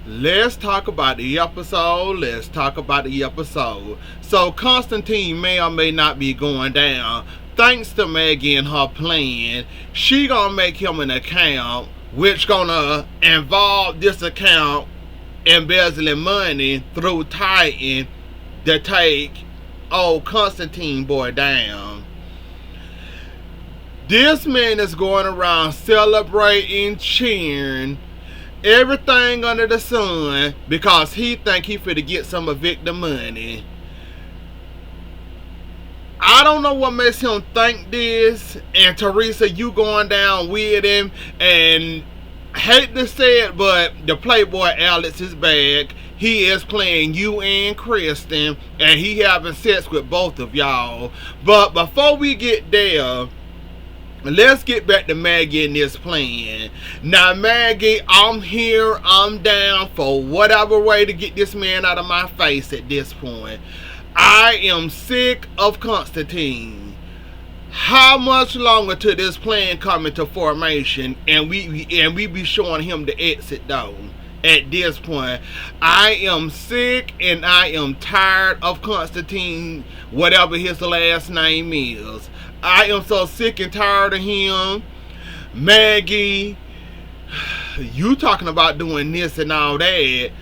Let's talk about the episode. Let's talk about the episode. So Constantine may or may not be going down. Thanks to Maggie and her plan, she gonna make him an account, which gonna involve this account embezzling money through Titan to take old Constantine boy down. This man is going around celebrating, cheering, everything under the sun because he think he finna get some of victim money. I don't know what makes him think this, and Teresa, you going down with him, and hate to say it, but the Playboy Alex is back. He is playing you and Kristen, and he having sex with both of y'all. But before we get there, let's get back to Maggie and this plan. Now, Maggie, I'm here. I'm down for whatever way to get this man out of my face at this point. I am sick of Constantine. How much longer till this plan come into formation and we be showing him the exit though? At this point, I am sick and I am tired of Constantine, whatever his last name is. I am so sick and tired of him. Maggie, you talking about doing this and all that.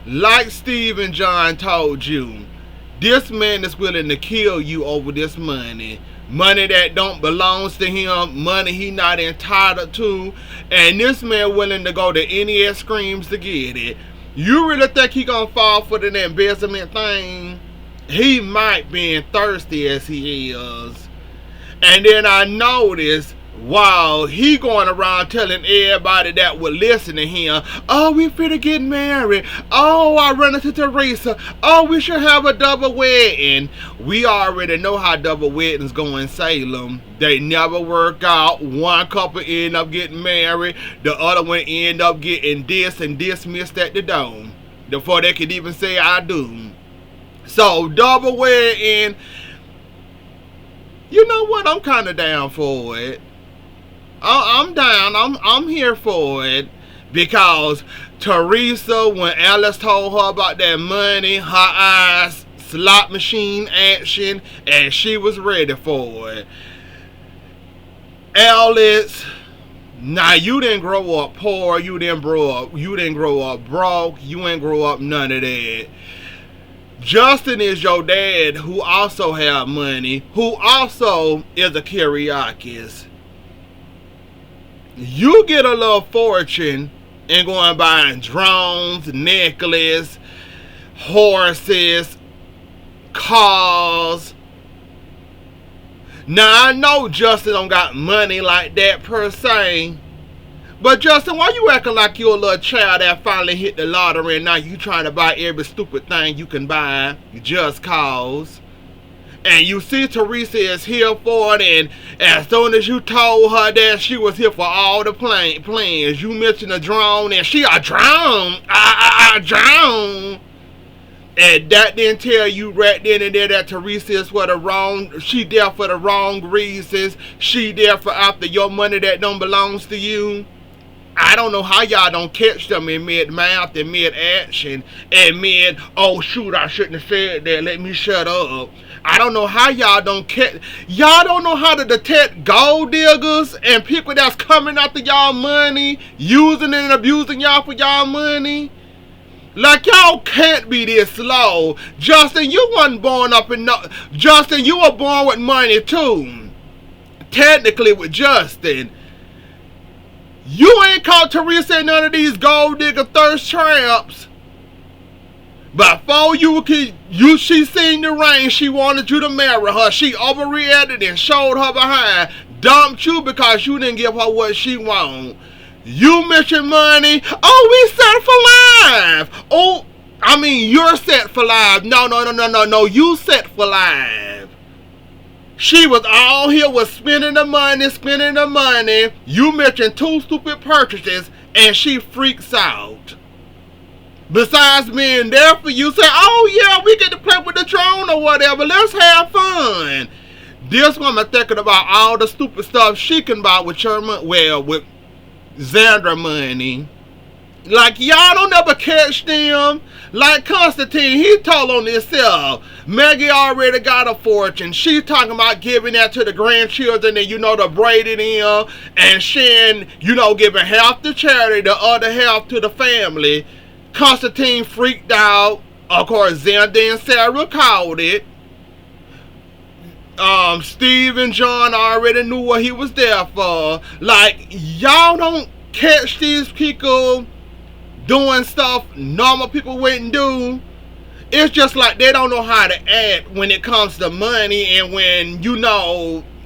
Like Steve and John told you, this man is willing to kill you over this money. Money that don't belongs to him, money he not entitled to, and this man willing to go to any extremes to get it. You really think he gonna fall for the embezzlement thing? He might be thirsty as he is. And then I noticed, wow, he going around telling everybody that would listen to him, oh, we finna get married. Oh, I run into Teresa. Oh, we should have a double wedding. We already know how double weddings go in Salem. They never work out. One couple end up getting married. The other one end up getting this and dismissed at the door before they could even say I do. So double wedding, you know what? I'm kind of down for it. I'm down. I'm here for it because Teresa, when Alice told her about that money, her eyes slot machine action, and she was ready for it. Alice, now you didn't grow up poor. You didn't grow up broke. You ain't grow up none of that. Justin is your dad, who also have money, who also is a Kyriakis. You get a little fortune and going buying drones, necklace, horses, cars. Now I know Justin don't got money like that per se, but Justin, why you acting like you're a little child that finally hit the lottery and now you trying to buy every stupid thing you can buy just cause? And you see Teresa is here for it, and as soon as you told her that she was here for all the plans, you mentioned a drone, and she a drone, a drone. And that didn't tell you right then and there that Teresa is for the wrong, she there for the wrong reasons, she there for after your money that don't belongs to you. I don't know how y'all don't catch them in mid-mouth and mid-action and mid, oh shoot, I shouldn't have said that, let me shut up. I don't know how y'all don't catch, y'all don't know how to detect gold diggers and people that's coming after y'all money, using and abusing y'all for y'all money. Like, y'all can't be this slow. Justin, you wasn't born up in no, Justin, you were born with money too. Technically with Justin. You ain't caught Teresa in none of these gold digger thirst traps. Before she seen the rain, she wanted you to marry her. She overreacted and showed her behind. Dumped you because you didn't give her what she want. You mentioned money. Oh, we set for life. Oh, I mean, you're set for life. No. You set for life. She was all here with spending the money. You mentioned 2 stupid purchases, and she freaks out. Besides being there for you, say, oh yeah, we get to play with the drone or whatever. Let's have fun. This woman thinking about all the stupid stuff she can buy with your money. Well, with Xandra money. Like, y'all don't ever catch them. Like Constantine, he told on himself. Maggie already got a fortune. She's talking about giving that to the grandchildren and, to braid it in. And Shan, giving half to charity, the other half to the family. Constantine freaked out. Of course, Xander and Sarah called it. Steve and John already knew what he was there for. Like, y'all don't catch these people doing stuff normal people wouldn't do. It's just like they don't know how to act when it comes to money, and when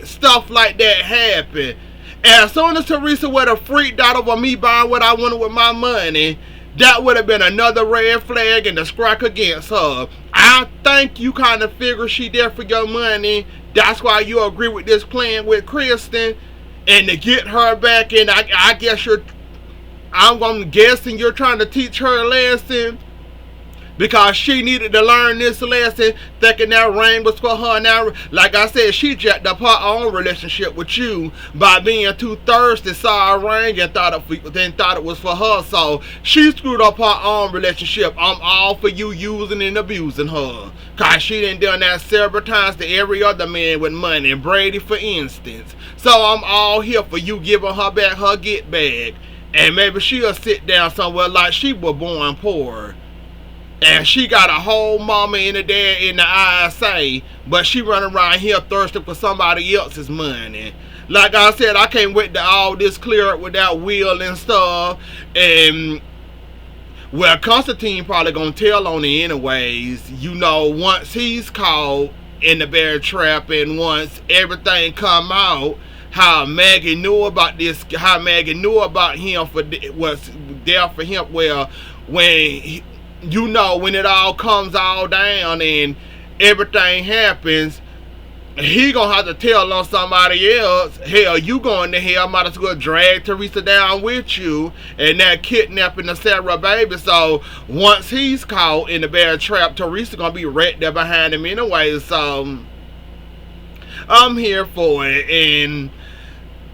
stuff like that happen. As soon as Teresa would have freaked out over me buying what I wanted with my money, that would have been another red flag and a strike against her. I think you kind of figure she there for your money. That's why you agree with this plan with Kristen, and to get her back. And I guess I'm guessing you're trying to teach her a lesson, because she needed to learn this lesson, thinking that ring was for her. Now, like I said, she jacked up her own relationship with you by being too thirsty, saw a ring and thought it was for her. So she screwed up her own relationship. I'm all for you using and abusing her, because she done done that several times to every other man with money, Brady for instance. So I'm all here for you giving her back her get back. And maybe she'll sit down somewhere like she was born poor, and she got a whole mama and a dad in the ISA, but she running around here thirsty for somebody else's money. Like I said, I can't wait to all this clear up with that will and stuff. And well, Constantine probably gonna tell on it anyways. Once he's caught in the bear trap, and once everything come out, how Maggie knew about this, how Maggie knew about him was there for him. Well, when when it all comes all down and everything happens, he gonna have to tell on somebody else. Hell, you going to hell, might as well drag Teresa down with you, and that kidnapping the Sarah baby. So once he's caught in the bear trap, Teresa gonna be right there behind him anyway. So I'm here for it, and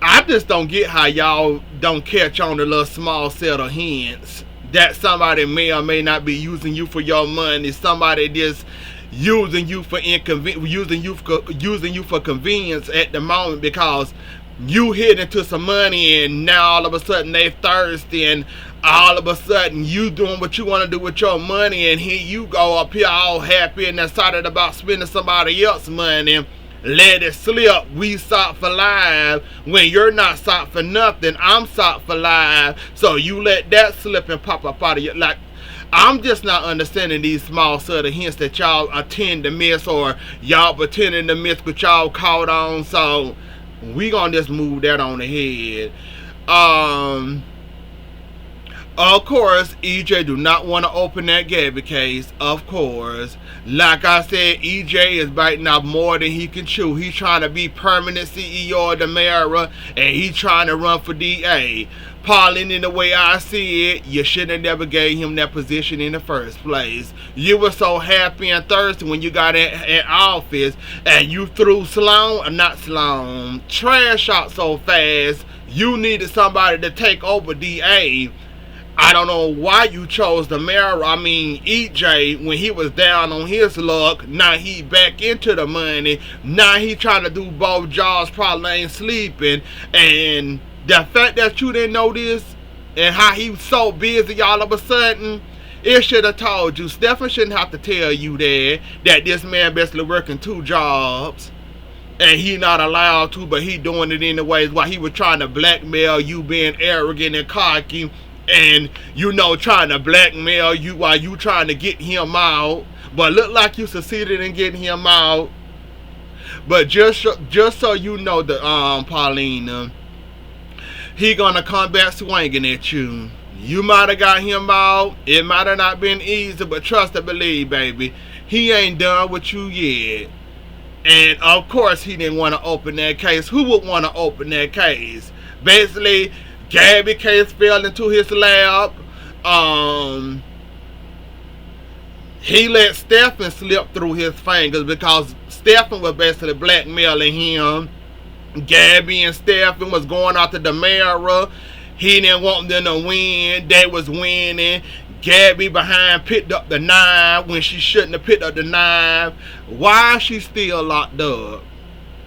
I just don't get how y'all don't catch on the little small set of hints that somebody may or may not be using you for your money. Somebody just using you for using you for convenience at the moment, because you hit into some money, and now all of a sudden they thirsty, and all of a sudden you doing what you want to do with your money, and here you go up here all happy and excited about spending somebody else's money. Let it slip. We sought for life when you're not sought for nothing. I'm sought for life. So you let that slip and pop up out of your, like, I'm just not understanding these small sort of hints that y'all tend to miss, or y'all pretending to miss, but y'all caught on. So we gonna just move that on ahead. Of course, EJ do not want to open that Gabby case, of course. Like I said, EJ is biting off more than he can chew. He's trying to be permanent CEO of the Mara, and he's trying to run for DA. Pauline, in the way I see it, you should have never gave him that position in the first place. You were so happy and thirsty when you got in office, and you threw trash out so fast, you needed somebody to take over DA. I don't know why you chose the mayor. I mean, EJ, when he was down on his luck, now he back into the money. Now he trying to do both jobs, probably ain't sleeping. And the fact that you didn't know this, and how he was so busy all of a sudden, it should have told you. Stephen shouldn't have to tell you that this man basically working 2 jobs. And he not allowed to, but he doing it anyways, while he was trying to blackmail you, being arrogant and cocky. And trying to blackmail you while you trying to get him out, but look like you succeeded in getting him out. But just so you know, the Paulina, he gonna come back swinging at you. You might have got him out. It might have not been easy, but trust and believe, baby, he ain't done with you yet. And of course, he didn't want to open that case. Who would want to open that case? Basically, Gabby case fell into his lap. He let Stephen slip through his fingers, because Stephen was basically blackmailing him. Gabby and Stephen was going after the Mara. He didn't want them to win. They was winning. Gabby behind picked up the knife when she shouldn't have picked up the knife. Why is she still locked up?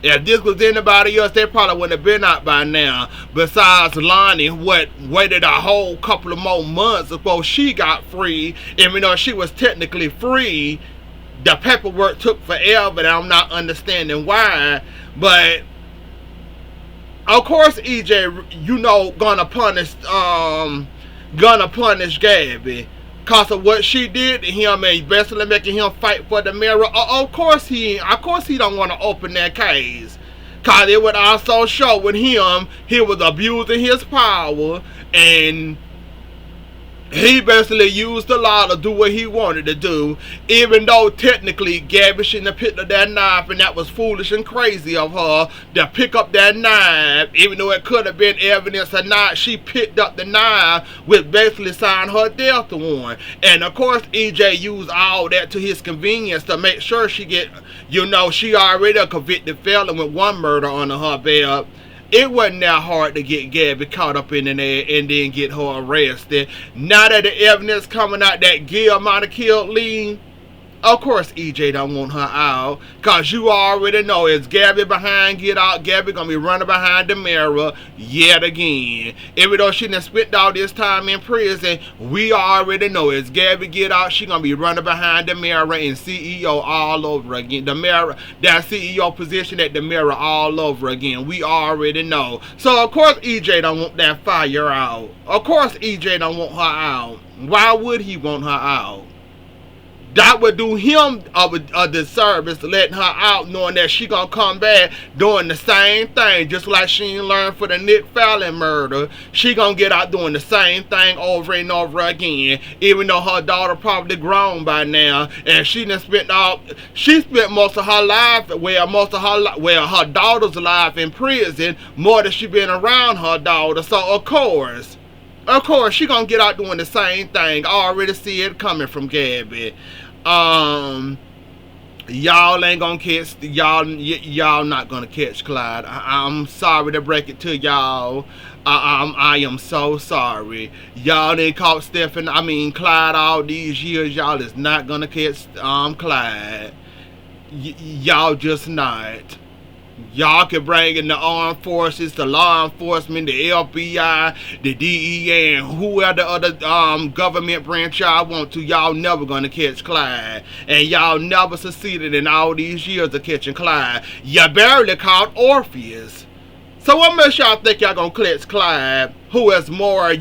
If this was anybody else, they probably wouldn't have been out by now. Besides Lonnie, waited a whole couple of more months before she got free. Even though she was technically free, the paperwork took forever, and I'm not understanding why. But of course, EJ, gonna punish Gabby. Cause of what she did to him and basically making him fight for the mirror. Of course he don't want to open that case. Cause it would also show with him he was abusing his power, and he basically used the law to do what he wanted to do, even though technically Gabby shouldn't have picked up that knife, and that was foolish and crazy of her to pick up that knife. Even though it could have been evidence or not, she picked up the knife, which basically signed her death warrant. And of course EJ used all that to his convenience to make sure she get, she already a convicted felon with one murder under her belt. It wasn't that hard to get Gabby caught up in there and then get her arrested. Now that the evidence coming out that Gil might have killed Lee, of course EJ don't want her out. Cause you already know, as Gabby behind get out, Gabby gonna be running behind the mirror yet again. Even though she done spent all this time in prison, we already know as Gabby get out, she gonna be running behind the mirror and CEO all over again. The mirror, that CEO position at the mirror all over again. We already know. So of course EJ don't want that fire out. Of course EJ don't want her out. Why would he want her out? That would do him a disservice, letting her out, knowing that she gonna come back doing the same thing, just like she ain't learned for the Nick Fallon murder. She gonna get out doing the same thing over and over again, even though her daughter probably grown by now, and she spent most of her life, her daughter's life in prison, more than she been around her daughter. So of course, she gonna get out doing the same thing. I already see it coming from Gabby. Y'all ain't gonna catch y'all not gonna catch Clyde. I'm sorry to break it to y'all. I am so sorry. Y'all didn't caught Clyde all these years. Y'all is not gonna catch Clyde. Y'all just not. Y'all can bring in the armed forces, the law enforcement, the FBI, the DEA, and whoever the other government branch y'all want to. Y'all never gonna catch Clyde. And y'all never succeeded in all these years of catching Clyde. You barely caught Orpheus. So what makes y'all think y'all gonna catch Clyde, who is more,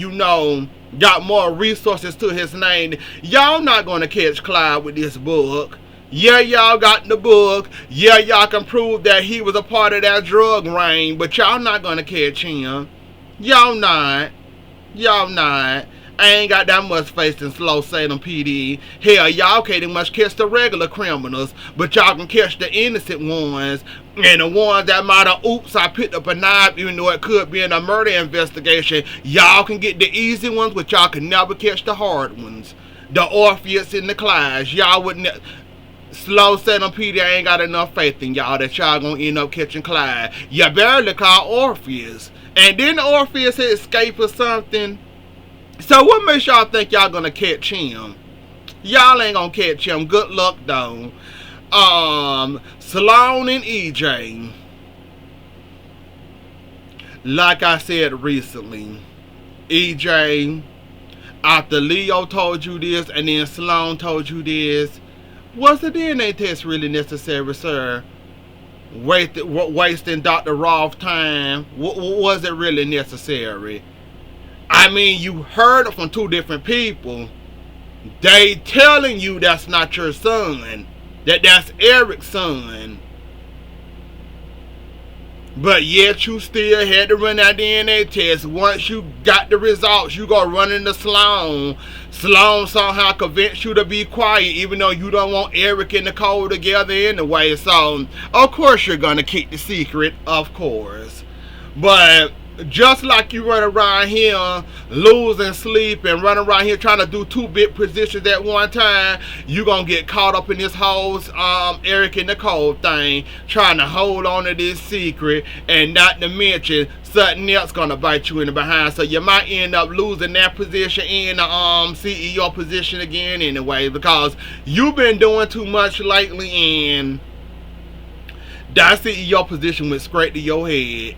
got more resources to his name? Y'all not gonna catch Clyde with this book. Yeah, y'all got the book. Yeah, y'all can prove that he was a part of that drug ring, but y'all not gonna catch him. Y'all not. I ain't got that much faith in slow Salem PD. Hell, y'all can't even much catch the regular criminals, but y'all can catch the innocent ones. And the ones that might have, I picked up a knife, even though it could be in a murder investigation. Y'all can get the easy ones, but y'all can never catch the hard ones. The Orpheus and the Clydes. Y'all wouldn't. Slow Salem PD ain't got enough faith in y'all that y'all gonna end up catching Clyde. You barely caught Orpheus. And then Orpheus had escaped or something. So what makes y'all think y'all gonna catch him? Y'all ain't gonna catch him. Good luck though. Sloan and EJ. Like I said recently, EJ, after Leo told you this and then Sloan told you this, was the DNA test really necessary, sir? Wasting Dr. Roth's time? Was it really necessary? I mean, you heard it from two different people. They telling you that's not your son, that's Eric's son. But yet you still had to run that DNA test. Once you got the results, you go run into Sloan. Sloan somehow convinced you to be quiet, even though you don't want Eric and Nicole together anyway. So, of course you're going to keep the secret, of course. But just like you run around here losing sleep and run around here trying to do two big positions at one time, you gonna get caught up in this whole Eric and Nicole thing, trying to hold on to this secret, and not to mention something else gonna bite you in the behind. So you might end up losing that position in the CEO position again anyway, because you've been doing too much lately, and that CEO position went straight to your head.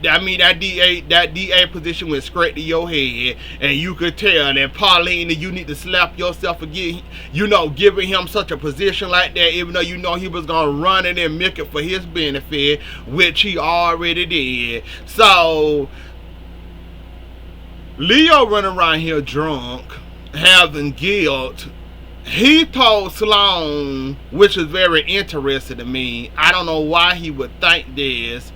That DA position went straight to your head, and you could tell that Pauline, that you need to slap yourself again. Giving him such a position like that, even though he was gonna run it and make it for his benefit, which he already did. So Leo running around here drunk, having guilt. He told Sloan, which is very interesting to me. I don't know why he would think this.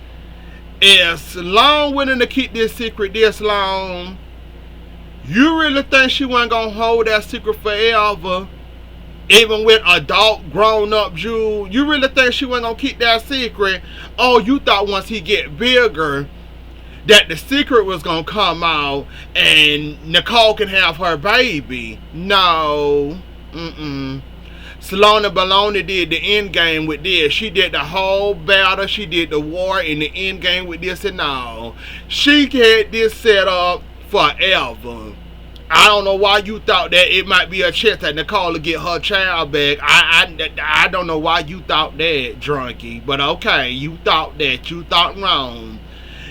If Sloan willing to keep this secret this long, you really think she wasn't going to hold that secret forever? Even with adult, grown-up Jewel, you really think she wasn't going to keep that secret? Oh, you thought once he get bigger that the secret was going to come out and Nicole can have her baby. No. Sloan and Baloney did the end game with this. She did the whole battle. She did the war in the end game with this and all. She had this set up forever. I don't know why you thought that it might be a chance that Nicole to get her child back. I don't know why you thought that, drunkie. But okay, you thought that. You thought wrong.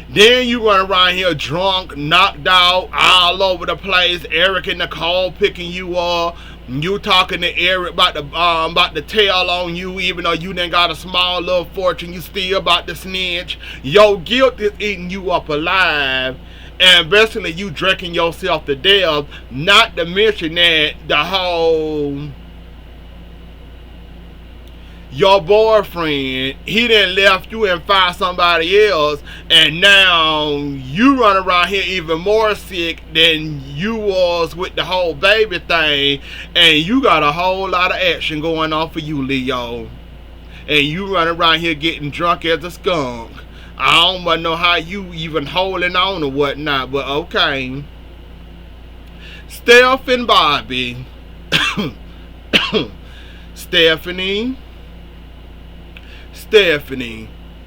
Then you run around here drunk, knocked out, all over the place. Eric and Nicole picking you up. You talking to Eric about the tell on you, even though you done got a small little fortune, you still about to snitch. Your guilt is eating you up alive, and basically you drinking yourself to death. Not to mention that the whole your boyfriend, he done left you and found somebody else, and now you run around here even more sick than you was with the whole baby thing, and you got a whole lot of action going on for you, Leo. And you run around here getting drunk as a skunk. I don't want to know how you even holding on or whatnot, but okay. Steph and Bobby. Stephanie.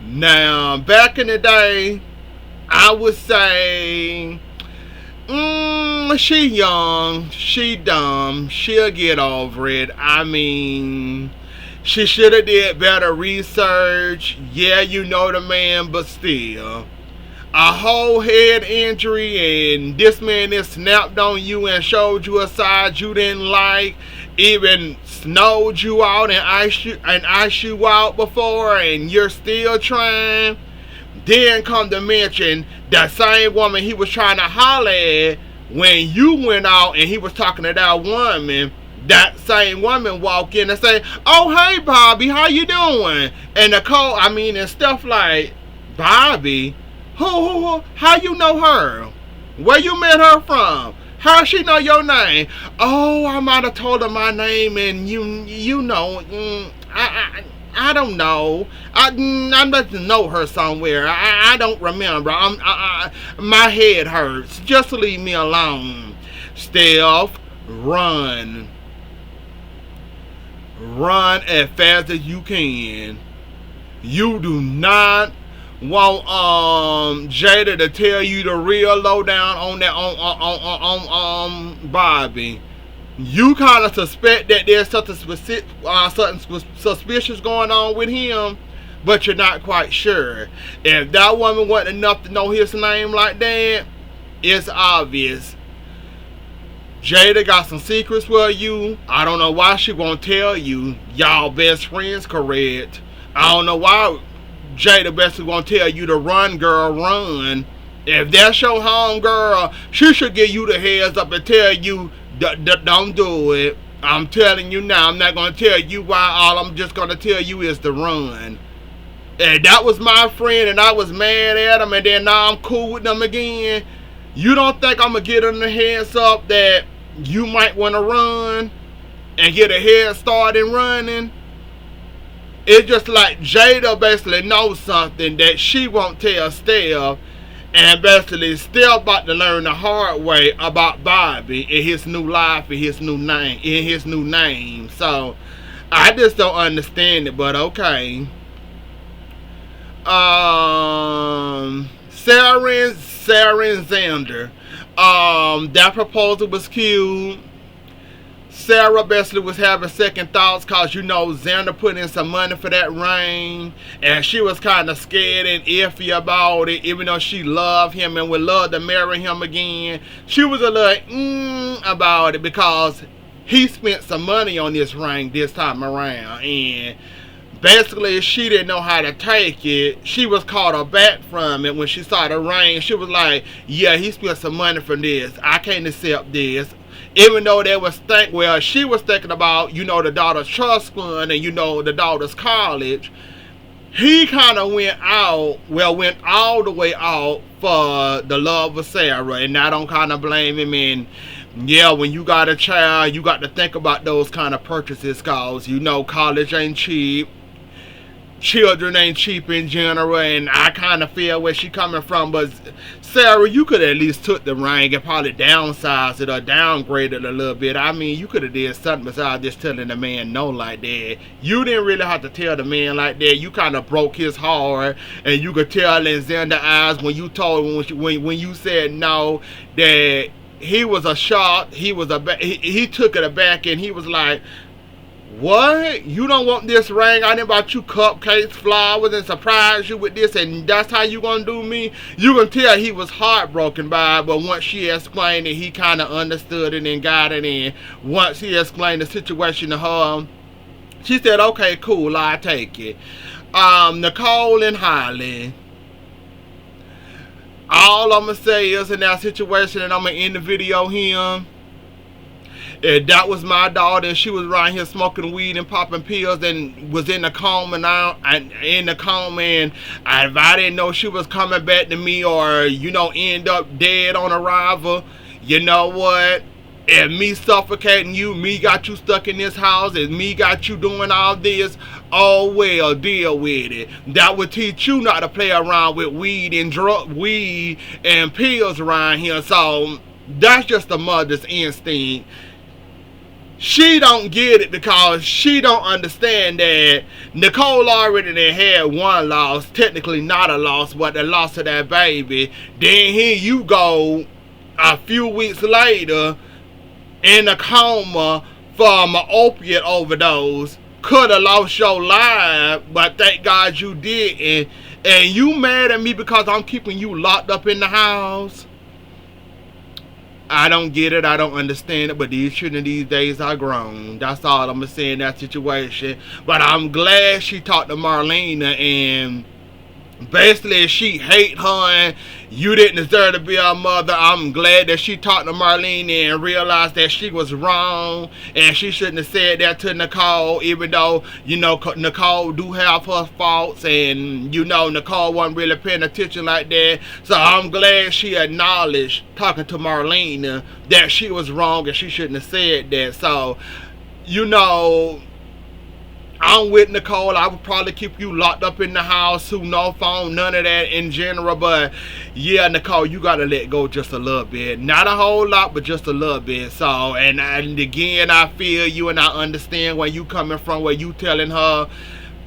Now, back in the day, I would say, she young, she dumb, she'll get over it. I mean, she should have did better research. Yeah, you know the man, but still. A whole head injury, and this man that snapped on you and showed you a side you didn't like, even snowed you out and iced you out before, and you're still trying. Then come to mention that same woman he was trying to holler at when you went out and he was talking to that woman. That same woman walk in and say, "Oh, hey Bobby, how you doing?" And Nicole, and stuff like, Bobby? Who? How you know her? Where you met her from? How she know your name? Oh, I might have told her my name, and you know, I don't know. I must know her somewhere. I don't remember. My head hurts. Just leave me alone. Steph, run as fast as you can. You do not want Jada to tell you the real lowdown on that on Bobby. You kind of suspect that there's something suspicious going on with him, but you're not quite sure. If that woman wasn't enough to know his name like that, it's obvious. Jada got some secrets for you. I don't know why she won't tell you. Y'all best friends, correct? I don't know why Jada basically won't tell you to run, girl, run. If that's your home girl, she should give you the heads up and tell you, don't do it. I'm telling you now, I'm not going to tell you why. All I'm just going to tell you is to run. And that was my friend, and I was mad at him, and then now I'm cool with them again. You don't think I'm going to get them the heads up that you might want to run and get a head start in running? It's just like Jada basically knows something that she won't tell Steph, and basically still about to learn the hard way about Bobby and his new life and his new name. So I just don't understand it, but okay. Sarah and Xander. That proposal was cute. Sarah basically was having second thoughts because, Xander put in some money for that ring. And she was kind of scared and iffy about it, even though she loved him and would love to marry him again. She was a little about it because he spent some money on this ring this time around. And basically, she didn't know how to take it. She was caught aback from it when she saw the ring. She was like, yeah, he spent some money for this. I can't accept this. Even though she was thinking about, the daughter's trust fund and, the daughter's college. He kind of went all the way out for the love of Sarah. And I don't kind of blame him. And yeah, when you got a child, you got to think about those kind of purchases because, college ain't cheap. Children ain't cheap in general, and I kind of feel where she coming from. But Sarah, you could at least took the ring and probably downsized it or downgraded a little bit. I mean, you could have did something besides just telling the man no like that. You didn't really have to tell the man like that. You kind of broke his heart, and you could tell in Xander's eyes when you said no that he was a shock. He took it aback, and he was like, what? You don't want this ring? I done bought you cupcakes, flowers, and surprised you with this, and that's how you gonna do me? You can tell he was heartbroken by it, but once she explained it, he kind of understood it and got it in. Once he explained the situation to her, she said, okay, cool, I'll take it. Nicole and Holly. All I'm gonna say is in that situation, and I'm gonna end the video here. If that was my daughter and she was around here smoking weed and popping pills and was in the coma now, and if I didn't know she was coming back to me or, end up dead on arrival, you know what? If me suffocating you, me got you stuck in this house, and me got you doing all this, oh well, deal with it. That would teach you not to play around with weed and pills around here. So that's just a mother's instinct. She don't get it because she don't understand that Nicole already had one loss, technically not a loss, but the loss of that baby. Then here you go a few weeks later in a coma from an opiate overdose. Could have lost your life, but thank God you didn't. And you mad at me because I'm keeping you locked up in the house? I don't get it. I don't understand it. But these children these days are grown. That's all I'm going to say in that situation. But I'm glad she talked to Marlena and basically she hate her and you didn't deserve to be her mother. I'm glad that she talked to Marlena and realized that she was wrong and she shouldn't have said that to Nicole, even though, Nicole do have her faults and, Nicole wasn't really paying attention like that. So I'm glad she acknowledged, talking to Marlena, that she was wrong and she shouldn't have said that. So, I'm with Nicole. I would probably keep you locked up in the house, no phone, none of that in general. But yeah, Nicole, you gotta let go just a little bit. Not a whole lot, but just a little bit. So, and again, I feel you and I understand where you coming from, where you telling her,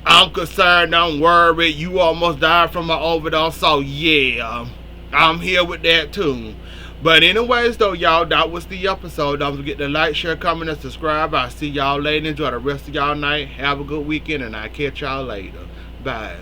I'm concerned, don't worry, you almost died from an overdose. So yeah, I'm here with that too. But anyways though, y'all, that was the episode. Don't forget to like, share, comment, and subscribe. I'll see y'all later. Enjoy the rest of y'all night. Have a good weekend, and I'll catch y'all later. Bye.